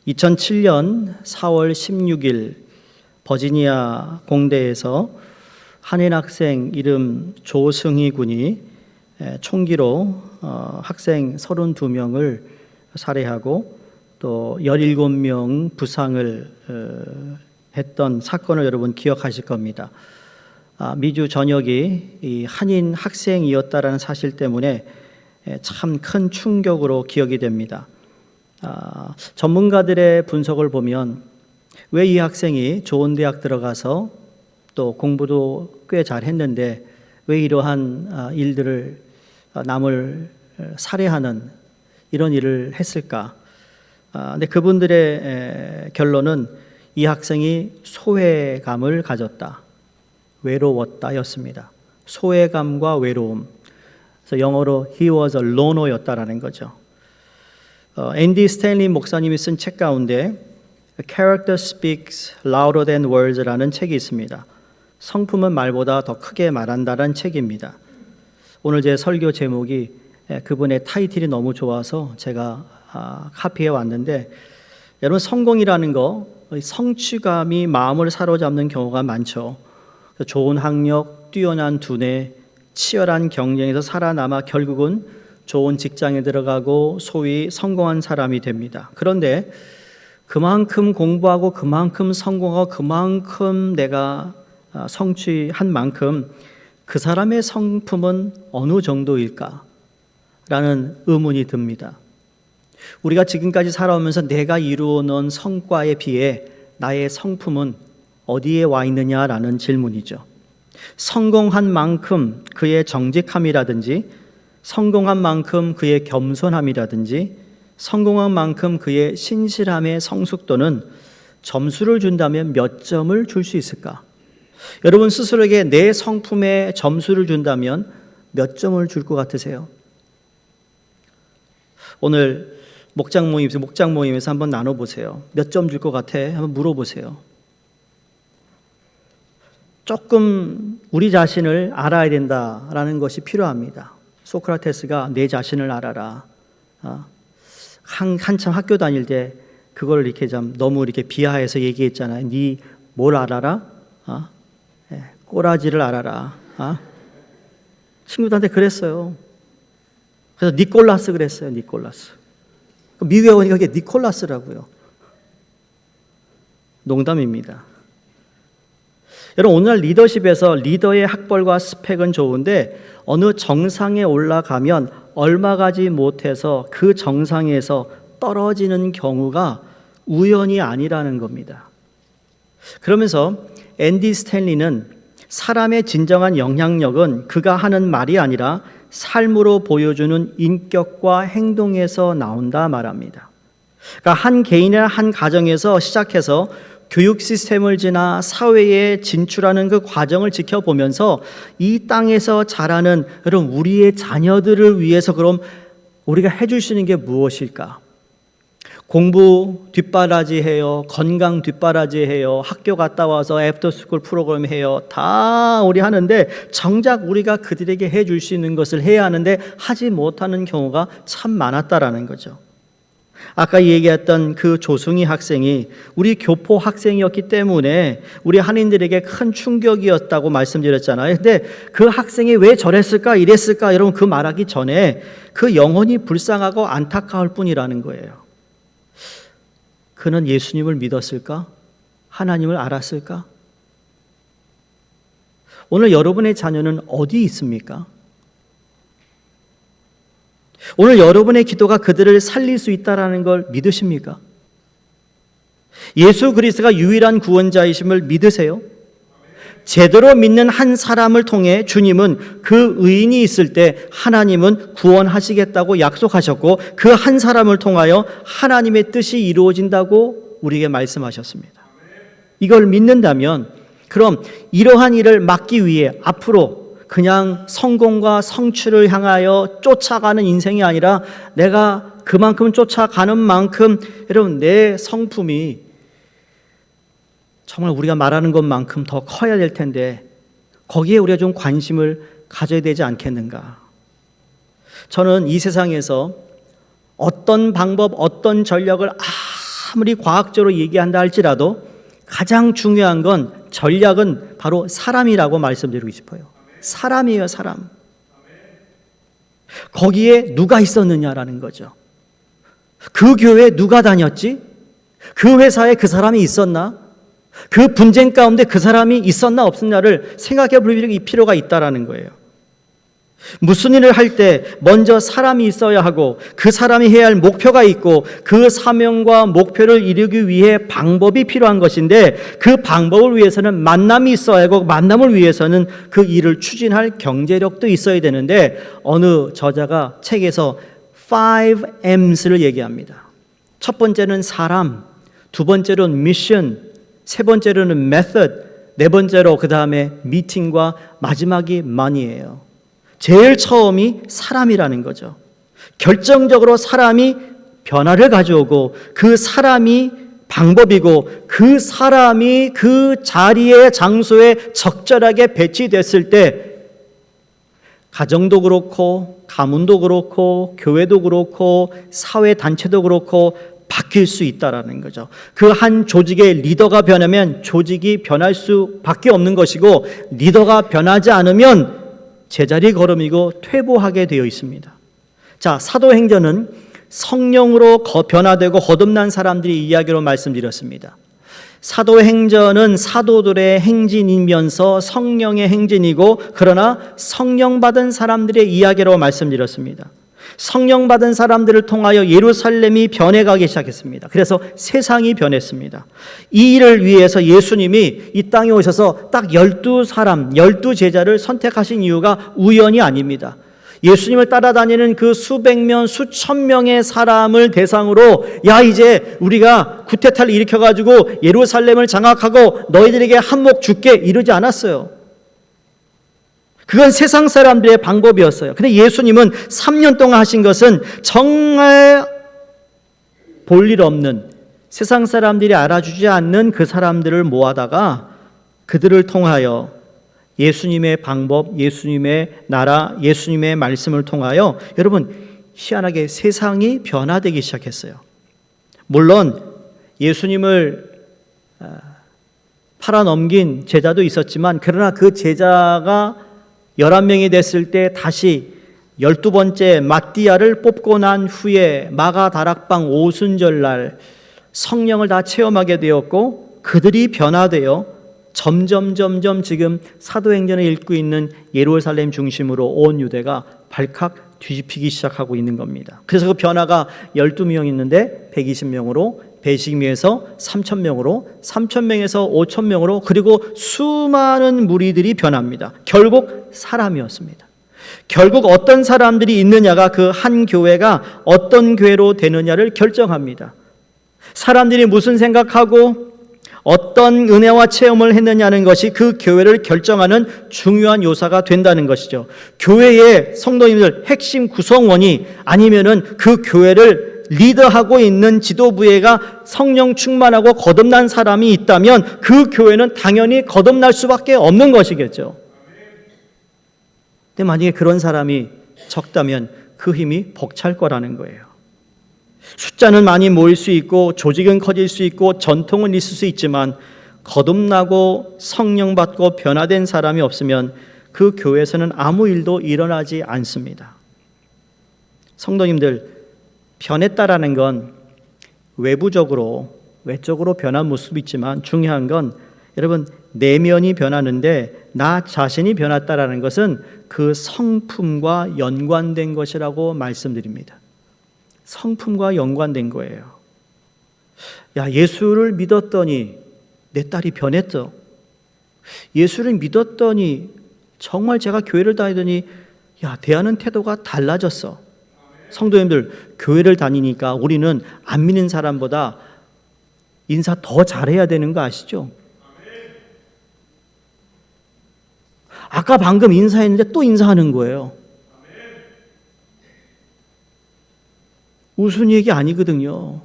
2007년 4월 16일 버지니아 공대에서 한인 학생 이름 조승희 군이 총기로 학생 32명을 살해하고 또 17명 부상을 했던 사건을 여러분 기억하실 겁니다. 미주 전역이 이 한인 학생이었다라는 사실 때문에 참 큰 충격으로 기억이 됩니다. 전문가들의 분석을 보면 왜 이 학생이 좋은 대학 들어가서 또 공부도 꽤 잘했는데 왜 이러한 일들을 남을 살해하는 이런 일을 했을까? 근데 그분들의 결론은 이 학생이 소외감을 가졌다, 외로웠다였습니다. 소외감과 외로움. 그래서 영어로 he was a loner였다라는 거죠. 앤디 스탠리 목사님이 쓴 책 가운데 Character Speaks Louder Than Words라는 책이 있습니다. 성품은 말보다 더 크게 말한다라는 책입니다. 오늘 제 설교 제목이 그분의 타이틀이 너무 좋아서 제가 카피해 왔는데, 여러분 성공이라는 거 성취감이 마음을 사로잡는 경우가 많죠. 좋은 학력, 뛰어난 두뇌, 치열한 경쟁에서 살아남아 결국은 좋은 직장에 들어가고 소위 성공한 사람이 됩니다. 그런데 그만큼 공부하고 그만큼 성공하고 그만큼 내가 성취한 만큼 그 사람의 성품은 어느 정도일까? 라는 의문이 듭니다. 우리가 지금까지 살아오면서 내가 이루어놓은 성과에 비해 나의 성품은 어디에 와 있느냐라는 질문이죠. 성공한 만큼 그의 정직함이라든지, 성공한 만큼 그의 겸손함이라든지, 성공한 만큼 그의 신실함의 성숙도는 점수를 준다면 몇 점을 줄 수 있을까? 여러분 스스로에게 내 성품에 점수를 준다면 몇 점을 줄 것 같으세요? 오늘 목장 모임에서 한번 나눠보세요. 몇 점 줄 것 같아? 한번 물어보세요. 조금 우리 자신을 알아야 된다라는 것이 필요합니다. 소크라테스가 내 자신을 알아라. 한참 학교 다닐 때 그걸 이렇게 좀 너무 이렇게 비하해서 얘기했잖아요. 네 뭘 알아라? 꼬라지를 알아라. 친구들한테 그랬어요. 그래서 니콜라스 그랬어요. 니콜라스. 미국에 오니까 그게 니콜라스라고요. 농담입니다. 여러분 오늘날 리더십에서 리더의 학벌과 스펙은 좋은데 어느 정상에 올라가면 얼마 가지 못해서 그 정상에서 떨어지는 경우가 우연이 아니라는 겁니다. 그러면서 앤디 스탠리는 사람의 진정한 영향력은 그가 하는 말이 아니라 삶으로 보여주는 인격과 행동에서 나온다 말합니다. 그러니까 한 개인이나 한 가정에서 시작해서 교육 시스템을 지나 사회에 진출하는 그 과정을 지켜보면서 이 땅에서 자라는 여러분 우리의 자녀들을 위해서 그럼 우리가 해줄 수 있는 게 무엇일까? 공부 뒷바라지 해요. 건강 뒷바라지 해요. 학교 갔다 와서 애프터스쿨 프로그램 해요. 다 우리 하는데 정작 우리가 그들에게 해줄 수 있는 것을 해야 하는데 하지 못하는 경우가 참 많았다라는 거죠. 아까 얘기했던 그 조승희 학생이 우리 교포 학생이었기 때문에 우리 한인들에게 큰 충격이었다고 말씀드렸잖아요. 근데 그 학생이 왜 저랬을까 이랬을까 여러분 그 말하기 전에 그 영혼이 불쌍하고 안타까울 뿐이라는 거예요. 그는 예수님을 믿었을까? 하나님을 알았을까? 오늘 여러분의 자녀는 어디 있습니까? 오늘 여러분의 기도가 그들을 살릴 수 있다는 걸 믿으십니까? 예수 그리스도가 유일한 구원자이심을 믿으세요? 제대로 믿는 한 사람을 통해 주님은 그 의인이 있을 때 하나님은 구원하시겠다고 약속하셨고 그 한 사람을 통하여 하나님의 뜻이 이루어진다고 우리에게 말씀하셨습니다. 이걸 믿는다면 그럼 이러한 일을 막기 위해 앞으로 그냥 성공과 성취를 향하여 쫓아가는 인생이 아니라 내가 그만큼 쫓아가는 만큼 여러분 내 성품이 정말 우리가 말하는 것만큼 더 커야 될 텐데 거기에 우리가 좀 관심을 가져야 되지 않겠는가? 저는 이 세상에서 어떤 방법, 어떤 전략을 아무리 과학적으로 얘기한다 할지라도 가장 중요한 건 전략은 바로 사람이라고 말씀드리고 싶어요. 사람이에요, 사람. 거기에 누가 있었느냐라는 거죠. 그 교회에 누가 다녔지? 그 회사에 그 사람이 있었나? 그 분쟁 가운데 그 사람이 있었나 없었나를 생각해 볼 필요가 있다라는 거예요. 무슨 일을 할 때 먼저 사람이 있어야 하고 그 사람이 해야 할 목표가 있고 그 사명과 목표를 이루기 위해 방법이 필요한 것인데 그 방법을 위해서는 만남이 있어야 하고 만남을 위해서는 그 일을 추진할 경제력도 있어야 되는데 어느 저자가 책에서 5Ms를 얘기합니다. 첫 번째는 사람, 두 번째로는 미션, 세 번째로는 method, 네 번째로 그 다음에 미팅과 마지막이 money예요. 제일 처음이 사람이라는 거죠. 결정적으로 사람이 변화를 가져오고 그 사람이 방법이고 그 사람이 그 자리에 장소에 적절하게 배치됐을 때 가정도 그렇고 가문도 그렇고 교회도 그렇고 사회단체도 그렇고 바뀔 수 있다라는 거죠. 그 한 조직의 리더가 변하면 조직이 변할 수밖에 없는 것이고 리더가 변하지 않으면 제자리 걸음이고 퇴보하게 되어 있습니다. 자, 사도행전은 성령으로 변화되고 거듭난 사람들의 이야기로 말씀드렸습니다. 사도행전은 사도들의 행진이면서 성령의 행진이고 그러나 성령 받은 사람들의 이야기로 말씀드렸습니다. 성령 받은 사람들을 통하여 예루살렘이 변해가기 시작했습니다. 그래서 세상이 변했습니다. 이 일을 위해서 예수님이 이 땅에 오셔서 딱 12사람, 12제자를 선택하신 이유가 우연이 아닙니다. 예수님을 따라다니는 그 수백 명, 수천 명의 사람을 대상으로 야 이제 우리가 구테타를 일으켜가지고 예루살렘을 장악하고 너희들에게 한몫 줄게 이러지 않았어요. 그건 세상 사람들의 방법이었어요. 근데 예수님은 3년 동안 하신 것은 정말 볼일 없는 세상 사람들이 알아주지 않는 그 사람들을 모아다가 그들을 통하여 예수님의 방법, 예수님의 나라, 예수님의 말씀을 통하여 여러분 희한하게 세상이 변화되기 시작했어요. 물론 예수님을 팔아넘긴 제자도 있었지만 그러나 그 제자가 11명이 됐을 때 다시 12번째 마띠아를 뽑고 난 후에 마가다락방 오순절날 성령을 다 체험하게 되었고 그들이 변화되어 점점 지금 사도행전을 읽고 있는 예루살렘 중심으로 온 유대가 발칵 뒤집히기 시작하고 있는 겁니다. 그래서 그 변화가 12명 있는데 120명으로 배식미에서 3,000명으로 3,000명에서 5,000명으로 그리고 수많은 무리들이 변합니다. 결국 사람이었습니다. 결국 어떤 사람들이 있느냐가 그 한 교회가 어떤 교회로 되느냐를 결정합니다. 사람들이 무슨 생각하고 어떤 은혜와 체험을 했느냐는 것이 그 교회를 결정하는 중요한 요소가 된다는 것이죠. 교회의 성도님들 핵심 구성원이 아니면은 그 교회를 리더하고 있는 지도부회가 성령 충만하고 거듭난 사람이 있다면 그 교회는 당연히 거듭날 수밖에 없는 것이겠죠. 근데 만약에 그런 사람이 적다면 그 힘이 벅찰 거라는 거예요. 숫자는 많이 모일 수 있고 조직은 커질 수 있고 전통은 있을 수 있지만 거듭나고 성령 받고 변화된 사람이 없으면 그 교회에서는 아무 일도 일어나지 않습니다. 성도님들, 변했다라는 건 외적으로 변한 모습이 있지만 중요한 건 여러분 내면이 변하는데 나 자신이 변했다라는 것은 그 성품과 연관된 것이라고 말씀드립니다. 성품과 연관된 거예요. 야, 예수를 믿었더니 내 딸이 변했죠. 예수를 믿었더니 정말 제가 교회를 다니더니 야, 대하는 태도가 달라졌어. 성도님들, 교회를 다니니까 우리는 안 믿는 사람보다 인사 더 잘해야 되는 거 아시죠? 아까 방금 인사했는데 또 인사하는 거예요. 우스운 얘기 아니거든요.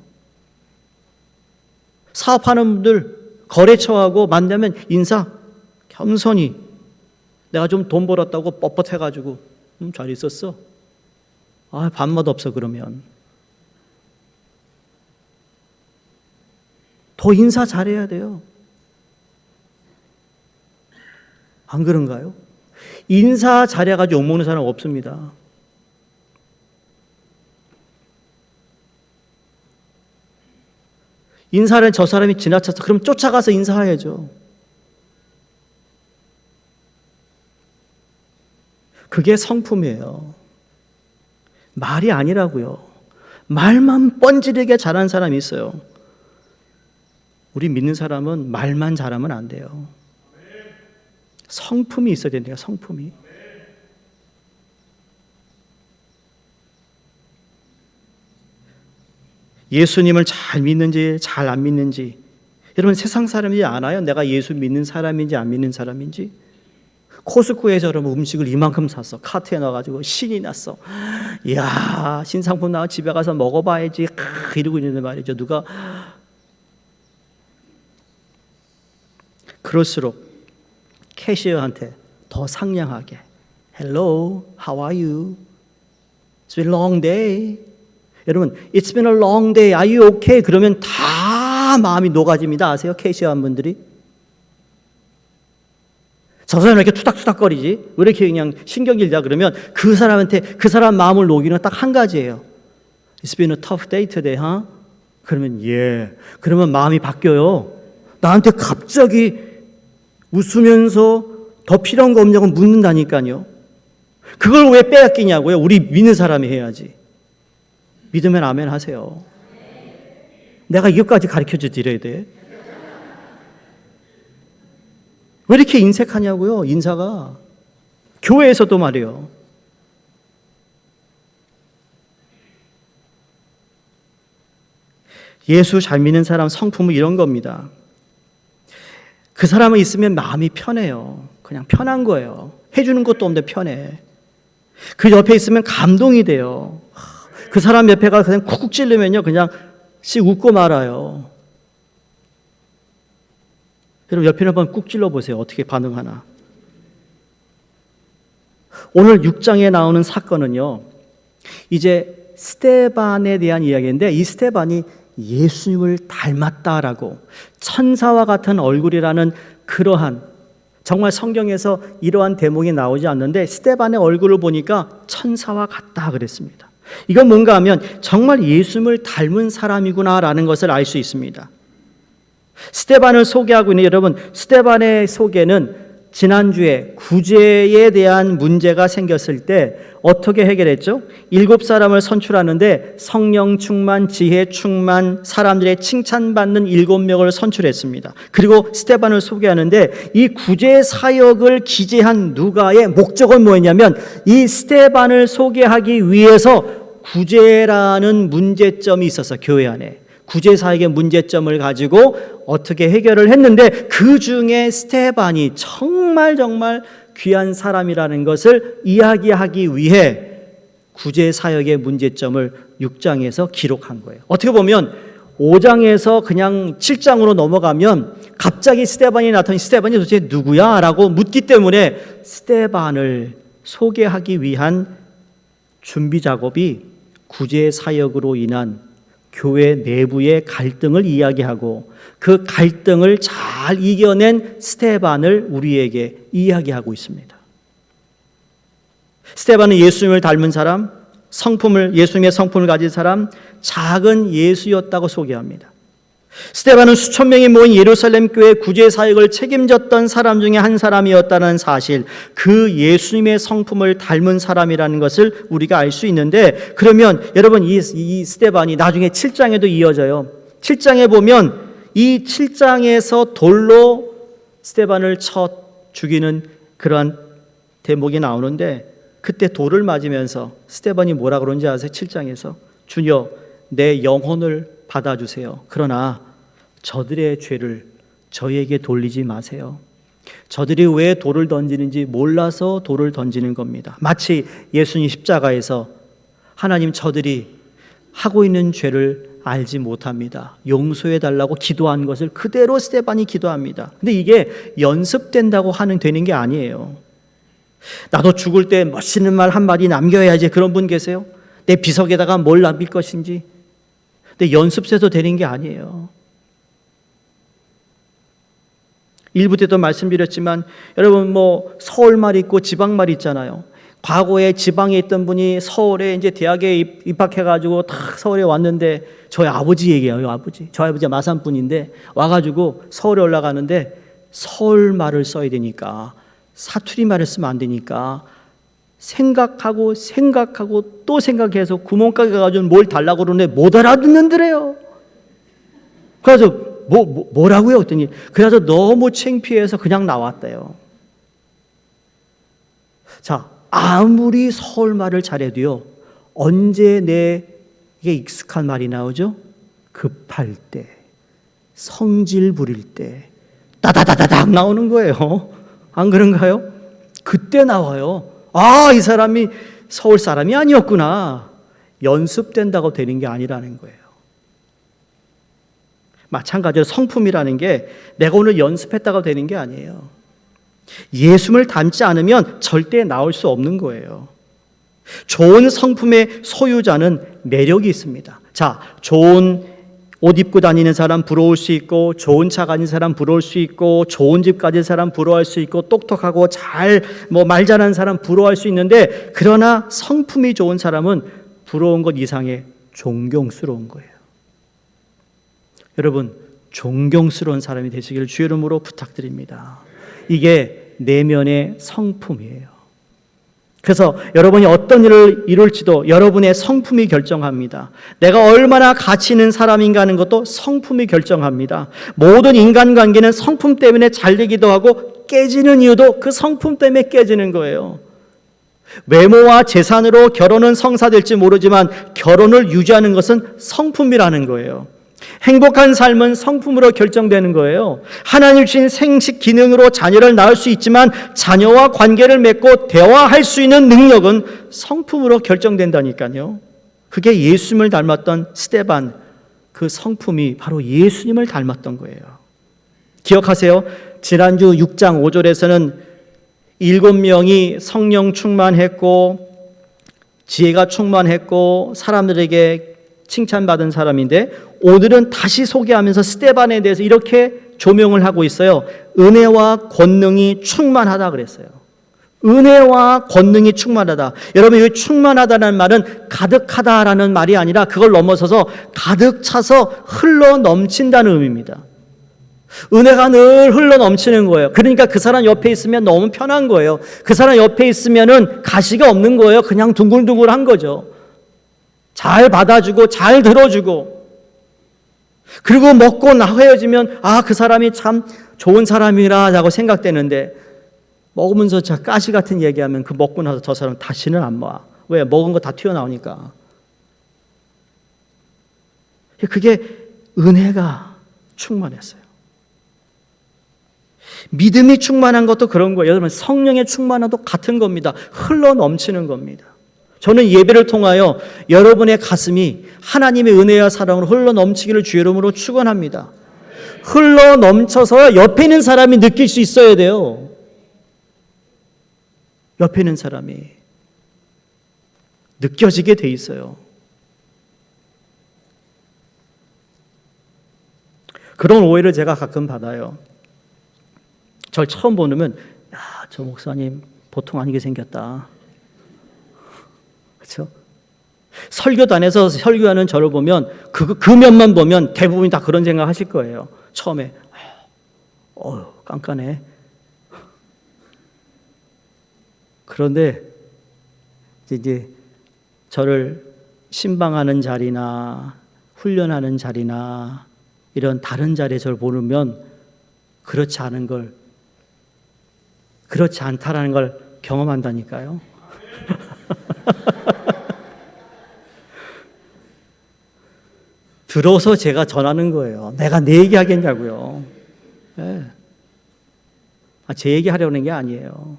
사업하는 분들 거래처하고 만나면 인사 겸손히 내가 좀 돈 벌었다고 뻣뻣해가지고 잘 있었어. 밥맛 없어 그러면. 더 인사 잘해야 돼요. 안 그런가요? 인사 잘해가지고 욕먹는 사람 없습니다. 인사를 저 사람이 지나쳐서 그럼 쫓아가서 인사해야죠. 그게 성품이에요. 말이 아니라고요. 말만 뻔질하게 잘하는 사람이 있어요. 우리 믿는 사람은 말만 잘하면 안 돼요. 성품이 있어야 된대요. 성품이. 예수님을 잘 믿는지 잘 안 믿는지, 여러분 세상 사람이지 않아요? 내가 예수 믿는 사람인지 안 믿는 사람인지. 코스코에서 여러분 음식을 이만큼 샀어. 카트에 넣어가지고 신이 났어. 이야, 신상품 나와 집에 가서 먹어봐야지 이러고 있는데 말이죠. 누가 그럴수록 캐시어한테 더 상냥하게 Hello, how are you? It's been a long day. 여러분, It's been a long day. Are you okay? 그러면 다 마음이 녹아집니다. 아세요? 캐시어한 분들이. 저 사람 왜 이렇게 투닥투닥거리지? 왜 이렇게 그냥 신경질자? 그러면 그 사람한테 그 사람 마음을 녹이는 건 딱 한 가지예요. It's been a tough day today, huh? 그러면 그러면 마음이 바뀌어요. 나한테 갑자기 웃으면서 더 필요한 거 없냐고 묻는다니까요. 그걸 왜 빼앗기냐고요? 우리 믿는 사람이 해야지. 믿으면 아멘 하세요. 내가 이것까지 가르쳐 드려야 돼. 왜 이렇게 인색하냐고요? 인사가. 교회에서도 말이에요. 예수 잘 믿는 사람 성품은 이런 겁니다. 그 사람은 있으면 마음이 편해요. 그냥 편한 거예요. 해주는 것도 없는데 편해. 그 옆에 있으면 감동이 돼요. 그 사람 옆에 가서 그냥 쿡쿡 찔르면요, 그냥 씩 웃고 말아요. 여러분 옆에 한번 꾹 찔러보세요. 어떻게 반응하나. 오늘 6장에 나오는 사건은요, 이제 스데반에 대한 이야기인데, 이 스데반이 예수님을 닮았다라고, 천사와 같은 얼굴이라는 그러한, 정말 성경에서 이러한 대목이 나오지 않는데 스데반의 얼굴을 보니까 천사와 같다 그랬습니다. 이건 뭔가 하면 정말 예수님을 닮은 사람이구나라는 것을 알 수 있습니다. 스데반을 소개하고 있는 여러분, 스데반의 소개는 지난주에 구제에 대한 문제가 생겼을 때 어떻게 해결했죠? 7사람을 선출하는데 성령 충만, 지혜 충만, 사람들의 칭찬받는 7명을 선출했습니다. 그리고 스데반을 소개하는데 이 구제 사역을 기재한 누가의 목적은 뭐였냐면, 이 스데반을 소개하기 위해서 구제라는 문제점이 있어서 교회 안에 구제 사역의 문제점을 가지고 어떻게 해결을 했는데, 그 중에 스데반이 정말 귀한 사람이라는 것을 이야기하기 위해 구제 사역의 문제점을 6장에서 기록한 거예요. 어떻게 보면 5장에서 그냥 7장으로 넘어가면 갑자기 스데반이 나타나니 스데반이 도대체 누구야? 라고 묻기 때문에 스데반을 소개하기 위한 준비 작업이 구제 사역으로 인한 교회 내부의 갈등을 이야기하고, 그 갈등을 잘 이겨낸 스데반을 우리에게 이야기하고 있습니다. 스데반은 예수님을 닮은 사람, 예수님의 성품을 가진 사람, 작은 예수였다고 소개합니다. 스데반은 수천 명이 모인 예루살렘 교회 구제 사역을 책임졌던 사람 중에 한 사람이었다는 사실, 그 예수님의 성품을 닮은 사람이라는 것을 우리가 알 수 있는데, 그러면 여러분 이 스데반이 나중에 7장에도 이어져요. 7장에 보면 이 7장에서 돌로 스데반을 쳐 죽이는 그러한 대목이 나오는데, 그때 돌을 맞으면서 스데반이 뭐라 그런지 아세요? 7장에서 주여 내 영혼을 받아주세요. 그러나 저들의 죄를 저에게 돌리지 마세요. 저들이 왜 돌을 던지는지 몰라서 돌을 던지는 겁니다. 마치 예수님 십자가에서 하나님, 저들이 하고 있는 죄를 알지 못합니다, 용서해 달라고 기도한 것을 그대로 스데반이 기도합니다. 근데 이게 연습된다고 되는 게 아니에요. 나도 죽을 때 멋있는 말 한마디 남겨야지, 그런 분 계세요? 내 비석에다가 뭘 남길 것인지. 근데 연습해서 되는 게 아니에요. 일부 때도 말씀드렸지만 여러분 뭐 서울말 있고 지방말 있잖아요. 과거에 지방에 있던 분이 서울에 이제 대학에 입학해가지고 딱 서울에 왔는데 저희 아버지 얘기예요. 아버지. 저희 아버지가 마산 분인데 와가지고 서울에 올라가는데 서울말을 써야 되니까 사투리 말을 쓰면 안 되니까 생각하고 또 생각해서 구멍가게 가가지고 뭘 달라고 그러는데 못 알아듣는데래요. 그래서 뭐라고요? 그랬더니 그래서 너무 창피해서 그냥 나왔대요. 자, 아무리 서울말을 잘해도요, 언제 내게 익숙한 말이 나오죠? 급할 때, 성질 부릴 때, 따다다다닥 나오는 거예요. 안 그런가요? 그때 나와요. 아, 이 사람이 서울 사람이 아니었구나. 연습된다고 되는 게 아니라는 거예요. 마찬가지로 성품이라는 게 내가 오늘 연습했다고 되는 게 아니에요. 예수를 닮지 않으면 절대 나올 수 없는 거예요. 좋은 성품의 소유자는 매력이 있습니다. 자, 좋은 옷 입고 다니는 사람 부러울 수 있고, 좋은 차 가진 사람 부러울 수 있고, 좋은 집 가진 사람 부러워할 수 있고, 똑똑하고 말 잘하는 사람 부러워할 수 있는데, 그러나 성품이 좋은 사람은 부러운 것 이상의 존경스러운 거예요. 여러분, 존경스러운 사람이 되시기를 주의 이름으로 부탁드립니다. 이게 내면의 성품이에요. 그래서 여러분이 어떤 일을 이룰지도 여러분의 성품이 결정합니다. 내가 얼마나 가치 있는 사람인가 하는 것도 성품이 결정합니다. 모든 인간관계는 성품 때문에 잘 되기도 하고 깨지는 이유도 그 성품 때문에 깨지는 거예요. 외모와 재산으로 결혼은 성사될지 모르지만 결혼을 유지하는 것은 성품이라는 거예요. 행복한 삶은 성품으로 결정되는 거예요. 하나님 주신 생식 기능으로 자녀를 낳을 수 있지만 자녀와 관계를 맺고 대화할 수 있는 능력은 성품으로 결정된다니까요. 그게 예수님을 닮았던 스데반, 그 성품이 바로 예수님을 닮았던 거예요. 기억하세요? 지난주 6장 5절에서는 7명이 성령 충만했고 지혜가 충만했고 사람들에게 칭찬받은 사람인데, 오늘은 다시 소개하면서 스데반에 대해서 이렇게 조명을 하고 있어요. 은혜와 권능이 충만하다 그랬어요. 은혜와 권능이 충만하다. 여러분, 이 충만하다는 말은 가득하다라는 말이 아니라 그걸 넘어서서 가득 차서 흘러 넘친다는 의미입니다. 은혜가 늘 흘러 넘치는 거예요. 그러니까 그 사람 옆에 있으면 너무 편한 거예요. 그 사람 옆에 있으면은 가시가 없는 거예요. 그냥 둥글둥글한 거죠. 잘 받아주고 잘 들어주고, 그리고 먹고 헤어지면 아, 그 사람이 참 좋은 사람이라고 생각되는데 먹으면서 저 가시 같은 얘기하면 그 먹고 나서 저 사람 다시는 안 와. 왜? 먹은 거 다 튀어나오니까. 그게 은혜가 충만했어요. 믿음이 충만한 것도 그런 거예요. 여러분, 성령의 충만함도 같은 겁니다. 흘러 넘치는 겁니다. 저는 예배를 통하여 여러분의 가슴이 하나님의 은혜와 사랑으로 흘러 넘치기를 주의 이름으로 축원합니다. 흘러 넘쳐서 옆에 있는 사람이 느낄 수 있어야 돼요. 옆에 있는 사람이 느껴지게 돼 있어요. 그런 오해를 제가 가끔 받아요. 저를 처음 보면 야, 저 목사님 보통 아니게 생겼다. 그렇죠? 설교단에서 설교하는 저를 보면 그 면만 보면 대부분이 다 그런 생각 하실 거예요. 처음에 깐깐해. 그런데 이제 저를 신방하는 자리나 훈련하는 자리나 이런 다른 자리에 저를 보면 그렇지 않다라는 걸 경험한다니까요. 들어서 제가 전하는 거예요. 내가 내 얘기 하겠냐고요. 네. 제 얘기 하려는 게 아니에요.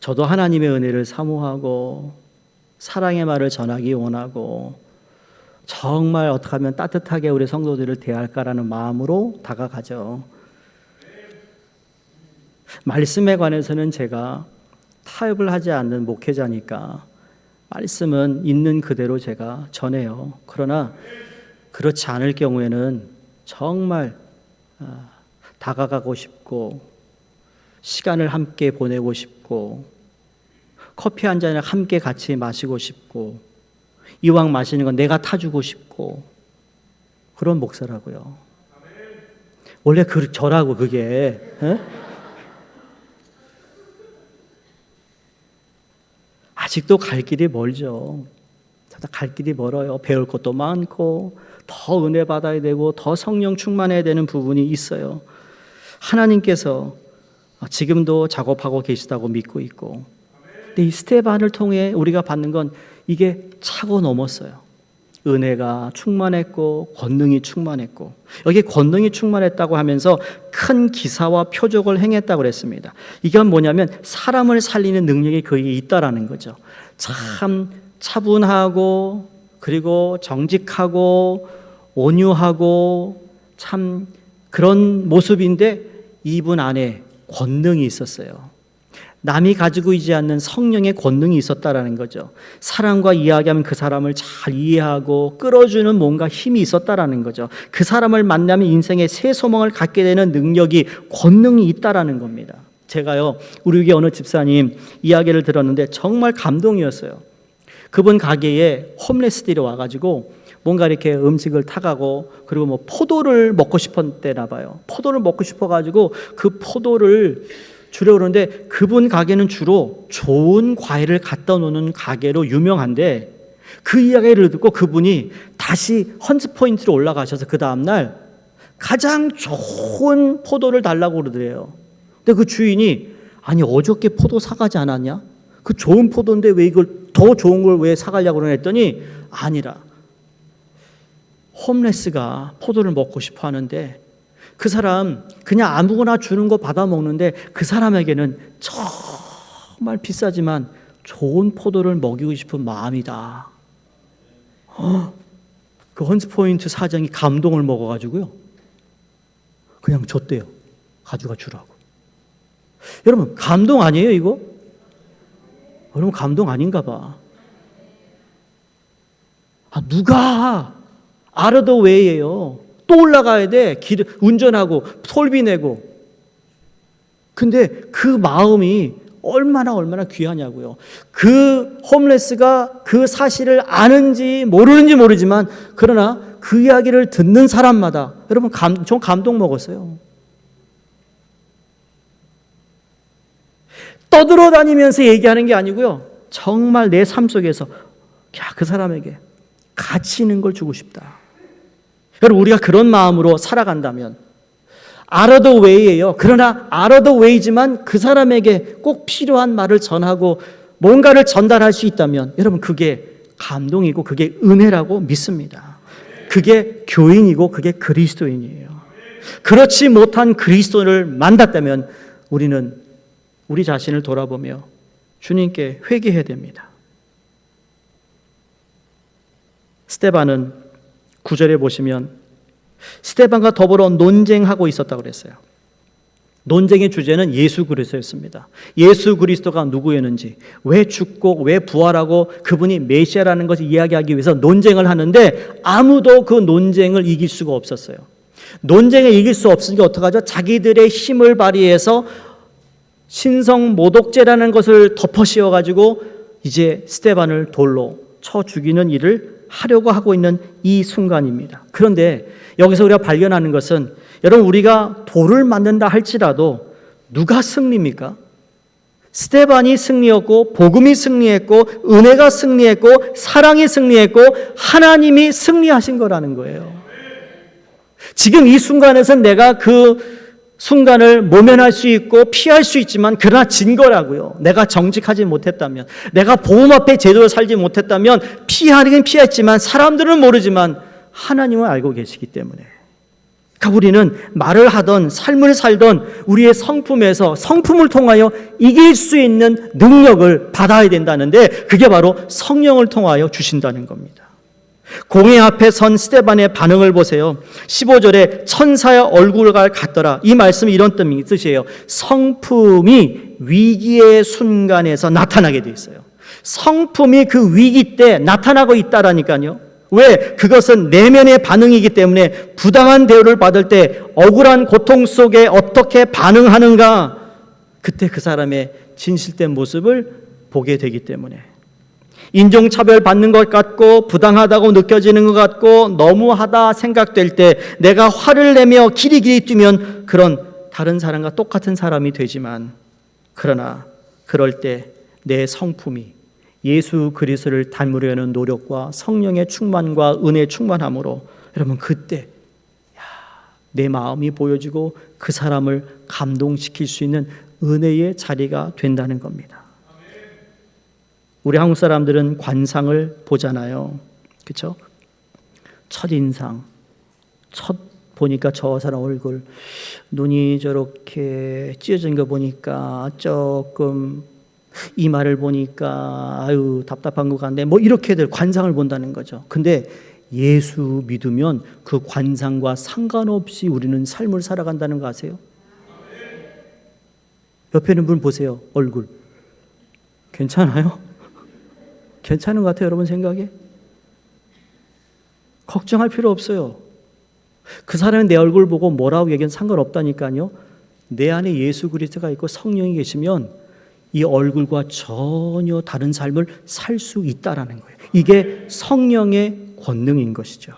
저도 하나님의 은혜를 사모하고 사랑의 말을 전하기 원하고 정말 어떻게 하면 따뜻하게 우리 성도들을 대할까라는 마음으로 다가가죠. 말씀에 관해서는 제가 타협을 하지 않는 목회자니까 말씀은 있는 그대로 제가 전해요. 그러나 그렇지 않을 경우에는 정말 다가가고 싶고 시간을 함께 보내고 싶고 커피 한 잔을 함께 같이 마시고 싶고 이왕 마시는 건 내가 타주고 싶고 그런 목사라고요. 원래 저라고 그게. 에? 아직도 갈 길이 멀죠. 갈 길이 멀어요. 배울 것도 많고 더 은혜 받아야 되고 더 성령 충만해야 되는 부분이 있어요. 하나님께서 지금도 작업하고 계시다고 믿고 있고, 근데 이 스테반을 통해 우리가 받는 건 이게 차고 넘었어요. 은혜가 충만했고 권능이 충만했고, 여기 권능이 충만했다고 하면서 큰 기사와 표적을 행했다고 그랬습니다. 이건 뭐냐면 사람을 살리는 능력이 그에게 있다라는 거죠. 참 차분하고 그리고 정직하고 온유하고 참 그런 모습인데 이분 안에 권능이 있었어요. 남이 가지고 있지 않는 성령의 권능이 있었다라는 거죠. 사람과 이야기하면 그 사람을 잘 이해하고 끌어주는 뭔가 힘이 있었다라는 거죠. 그 사람을 만나면 인생의 새 소망을 갖게 되는 능력이, 권능이 있다라는 겁니다. 제가요, 우리 위에 어느 집사님 이야기를 들었는데 정말 감동이었어요. 그분 가게에 홈레스들이 와가지고 뭔가 이렇게 음식을 타가고 그리고 뭐 포도를 먹고 싶었대나 봐요. 포도를 먹고 싶어가지고 그 포도를 주려 그러는데 그분 가게는 주로 좋은 과일을 갖다 놓는 가게로 유명한데 그 이야기를 듣고 그분이 다시 헌스포인트로 올라가셔서 그 다음날 가장 좋은 포도를 달라고 그러더래요. 근데 그 주인이 아니 어저께 포도 사가지 않았냐? 그 좋은 포도인데 왜 이걸 더 좋은 걸 왜 사가려고 그러냐 했더니 아니라 홈레스가 포도를 먹고 싶어 하는데 그 사람 그냥 아무거나 주는 거 받아 먹는데 그 사람에게는 정말 비싸지만 좋은 포도를 먹이고 싶은 마음이다. 그 헌스포인트 사장이 감동을 먹어가지고요 그냥 줬대요. 가져가 주라고. 여러분 감동 아니에요 이거? 여러분 감동 아닌가 봐. 누가 아르더 웨이예요. 또 올라가야 돼. 운전하고 솔비 내고. 근데 그 마음이 얼마나 귀하냐고요. 그 홈레스가 그 사실을 아는지 모르는지 모르지만 그러나 그 이야기를 듣는 사람마다 여러분 전 감동 먹었어요. 떠들어다니면서 얘기하는 게 아니고요. 정말 내 삶 속에서 그 사람에게 가치 있는 걸 주고 싶다. 여러분 우리가 그런 마음으로 살아간다면 아러더 웨이예요. 그러나 아러더 웨이지만 그 사람에게 꼭 필요한 말을 전하고 뭔가를 전달할 수 있다면 여러분 그게 감동이고 그게 은혜라고 믿습니다. 그게 교인이고 그게 그리스도인이에요. 그렇지 못한 그리스도를 만났다면 우리는 우리 자신을 돌아보며 주님께 회개해야 됩니다. 스데반은 9절에 보시면 스데반과 더불어 논쟁하고 있었다고 그랬어요. 논쟁의 주제는 예수 그리스도였습니다. 예수 그리스도가 누구였는지, 왜 죽고 왜 부활하고 그분이 메시아라는 것을 이야기하기 위해서 논쟁을 하는데 아무도 그 논쟁을 이길 수가 없었어요. 논쟁에 이길 수 없으니까 어떡하죠? 자기들의 힘을 발휘해서 신성 모독죄라는 것을 덮어 씌워가지고 이제 스데반을 돌로 쳐 죽이는 일을 하려고 하고 있는 이 순간입니다. 그런데 여기서 우리가 발견하는 것은 여러분 우리가 돌을 맞는다 할지라도 누가 승리입니까? 스데반이 승리했고 복음이 승리했고 은혜가 승리했고 사랑이 승리했고 하나님이 승리하신 거라는 거예요. 지금 이 순간에서 내가 그 순간을 모면할 수 있고 피할 수 있지만 그러나 진 거라고요. 내가 정직하지 못했다면, 내가 복음 앞에 제대로 살지 못했다면 피하긴 피했지만 사람들은 모르지만 하나님은 알고 계시기 때문에 그러니까 우리는 말을 하던 삶을 살던 우리의 성품을 통하여 이길 수 있는 능력을 받아야 된다는데 그게 바로 성령을 통하여 주신다는 겁니다. 공회 앞에 선 스데반의 반응을 보세요. 15절에 천사의 얼굴과 같더라. 이 말씀이 이런 뜻이에요. 성품이 위기의 순간에서 나타나게 돼 있어요. 성품이 그 위기 때 나타나고 있다라니까요. 왜? 그것은 내면의 반응이기 때문에 부당한 대우를 받을 때 억울한 고통 속에 어떻게 반응하는가, 그때 그 사람의 진실된 모습을 보게 되기 때문에 인종차별 받는 것 같고 부당하다고 느껴지는 것 같고 너무하다 생각될 때 내가 화를 내며 기리기리 뛰면 그런 다른 사람과 똑같은 사람이 되지만, 그러나 그럴 때 내 성품이 예수 그리스도를 닮으려는 노력과 성령의 충만과 은혜의 충만함으로 여러분 그때 내 마음이 보여지고 그 사람을 감동시킬 수 있는 은혜의 자리가 된다는 겁니다. 우리 한국 사람들은 관상을 보잖아요. 그렇죠? 첫인상, 첫 보니까 저 사람 얼굴, 눈이 저렇게 찢어진 거 보니까 조금, 이마를 보니까 아유 답답한 것 같네, 뭐 이렇게들 관상을 본다는 거죠. 근데 예수 믿으면 그 관상과 상관없이 우리는 삶을 살아간다는 거 아세요? 옆에 있는 분 보세요. 얼굴 괜찮아요? 괜찮은 것 같아요, 여러분 생각에? 걱정할 필요 없어요. 그 사람이 내 얼굴 보고 뭐라고 얘기하면 상관없다니까요. 내 안에 예수 그리스도가 있고 성령이 계시면 이 얼굴과 전혀 다른 삶을 살 수 있다라는 거예요. 이게 성령의 권능인 것이죠.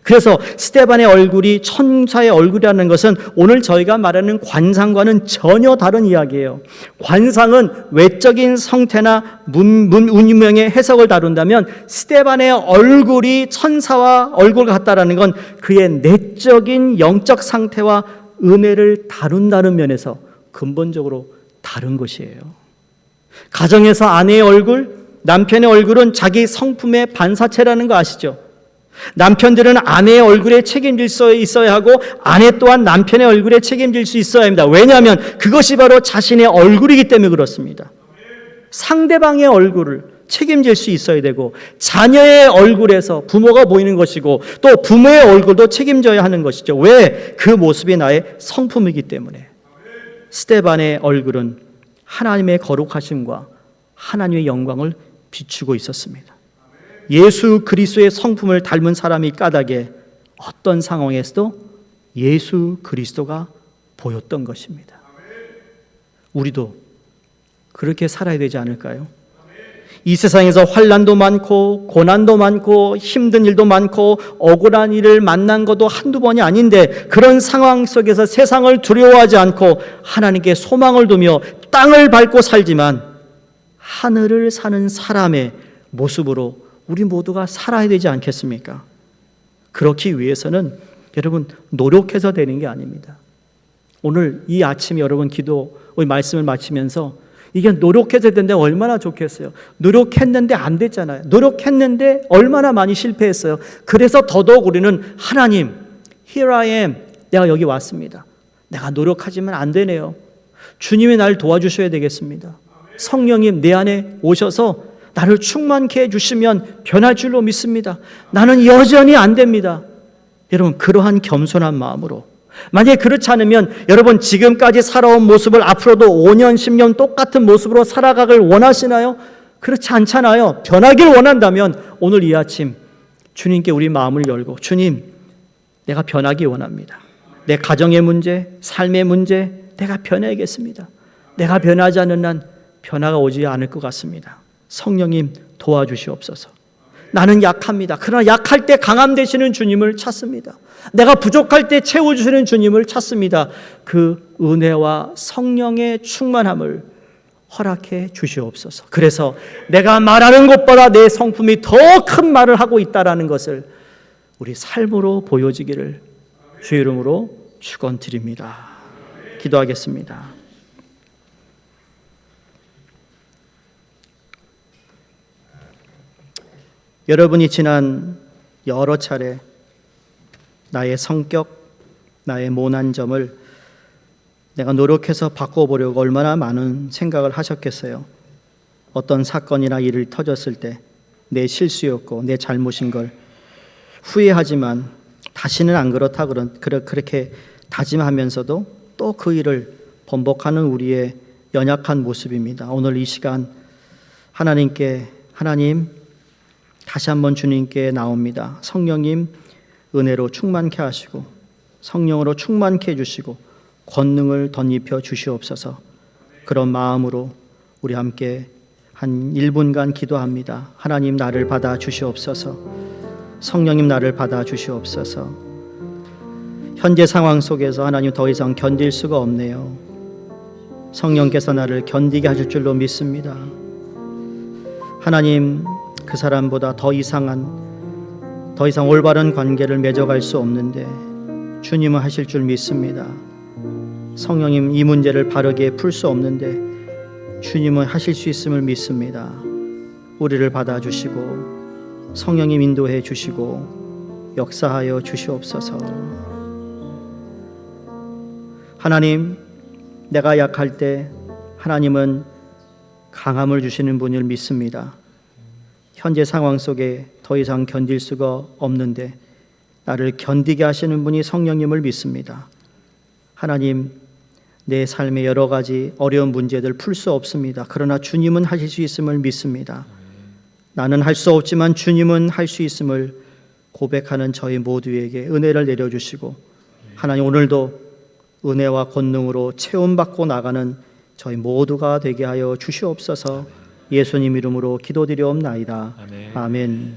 그래서 스데반의 얼굴이 천사의 얼굴이라는 것은 오늘 저희가 말하는 관상과는 전혀 다른 이야기예요. 관상은 외적인 성태나 운명의 해석을 다룬다면 스데반의 얼굴이 천사와 얼굴 같다라는 건 그의 내적인 영적 상태와 은혜를 다룬다는 면에서 근본적으로 다른 것이에요. 가정에서 아내의 얼굴, 남편의 얼굴은 자기 성품의 반사체라는 거 아시죠? 남편들은 아내의 얼굴에 책임질 수 있어야 하고 아내 또한 남편의 얼굴에 책임질 수 있어야 합니다. 왜냐하면 그것이 바로 자신의 얼굴이기 때문에 그렇습니다. 상대방의 얼굴을 책임질 수 있어야 되고 자녀의 얼굴에서 부모가 보이는 것이고 또 부모의 얼굴도 책임져야 하는 것이죠. 왜? 그 모습이 나의 성품이기 때문에. 스데반의 얼굴은 하나님의 거룩하심과 하나님의 영광을 비추고 있었습니다. 예수 그리스도의 성품을 닮은 사람이 까닭에 어떤 상황에서도 예수 그리스도가 보였던 것입니다. 우리도 그렇게 살아야 되지 않을까요? 이 세상에서 환난도 많고 고난도 많고 힘든 일도 많고 억울한 일을 만난 것도 한두 번이 아닌데 그런 상황 속에서 세상을 두려워하지 않고 하나님께 소망을 두며 땅을 밟고 살지만 하늘을 사는 사람의 모습으로 우리 모두가 살아야 되지 않겠습니까? 그렇기 위해서는 여러분 노력해서 되는 게 아닙니다. 오늘 이 아침 여러분 기도 말씀을 마치면서 이게 노력해서 되는데 얼마나 좋겠어요. 노력했는데 안 됐잖아요. 노력했는데 얼마나 많이 실패했어요. 그래서 더더욱 우리는 하나님, here I am, 내가 여기 왔습니다. 내가 노력하지만 안 되네요. 주님이 나를 도와주셔야 되겠습니다. 성령님 내 안에 오셔서 나를 충만케 해주시면 변할 줄로 믿습니다. 나는 여전히 안 됩니다. 여러분 그러한 겸손한 마음으로, 만약에 그렇지 않으면 여러분 지금까지 살아온 모습을 앞으로도 5년, 10년 똑같은 모습으로 살아가길 원하시나요? 그렇지 않잖아요. 변하길 원한다면 오늘 이 아침 주님께 우리 마음을 열고 주님, 내가 변하기 원합니다. 내 가정의 문제, 삶의 문제 내가 변해야겠습니다. 내가 변하지 않는 한 변화가 오지 않을 것 같습니다. 성령님 도와주시옵소서. 나는 약합니다. 그러나 약할 때 강함 되시는 주님을 찾습니다. 내가 부족할 때 채워주시는 주님을 찾습니다. 그 은혜와 성령의 충만함을 허락해 주시옵소서. 그래서 내가 말하는 것보다 내 성품이 더 큰 말을 하고 있다는 것을 우리 삶으로 보여지기를 주 이름으로 축원드립니다. 기도하겠습니다. 여러분이 지난 여러 차례 나의 성격, 나의 모난 점을 내가 노력해서 바꿔보려고 얼마나 많은 생각을 하셨겠어요. 어떤 사건이나 일을 터졌을 때 내 실수였고 내 잘못인 걸 후회하지만 다시는 안 그렇다 그렇게 다짐하면서도 또 그 일을 번복하는 우리의 연약한 모습입니다. 오늘 이 시간 하나님께 하나님 다시 한번 주님께 나옵니다. 성령님 은혜로 충만케 하시고 성령으로 충만케 해주시고 권능을 덧입혀 주시옵소서. 그런 마음으로 우리 함께 한 1분간 기도합니다. 하나님 나를 받아 주시옵소서. 성령님 나를 받아 주시옵소서. 현재 상황 속에서 하나님 더 이상 견딜 수가 없네요. 성령께서 나를 견디게 하실 줄로 믿습니다. 하나님 그 사람보다 더 이상 올바른 관계를 맺어갈 수 없는데 주님은 하실 줄 믿습니다. 성령님 이 문제를 바르게 풀 수 없는데 주님은 하실 수 있음을 믿습니다. 우리를 받아주시고 성령님 인도해 주시고 역사하여 주시옵소서. 하나님, 내가 약할 때 하나님은 강함을 주시는 분을 믿습니다. 현재 상황 속에 더 이상 견딜 수가 없는데 나를 견디게 하시는 분이 성령님을 믿습니다. 하나님, 내 삶의 여러 가지 어려운 문제들 풀 수 없습니다. 그러나 주님은 하실 수 있음을 믿습니다. 나는 할 수 없지만 주님은 할 수 있음을 고백하는 저희 모두에게 은혜를 내려주시고 하나님 오늘도 은혜와 권능으로 체험받고 나가는 저희 모두가 되게 하여 주시옵소서. 예수님 이름으로 기도드리옵나이다. 아멘.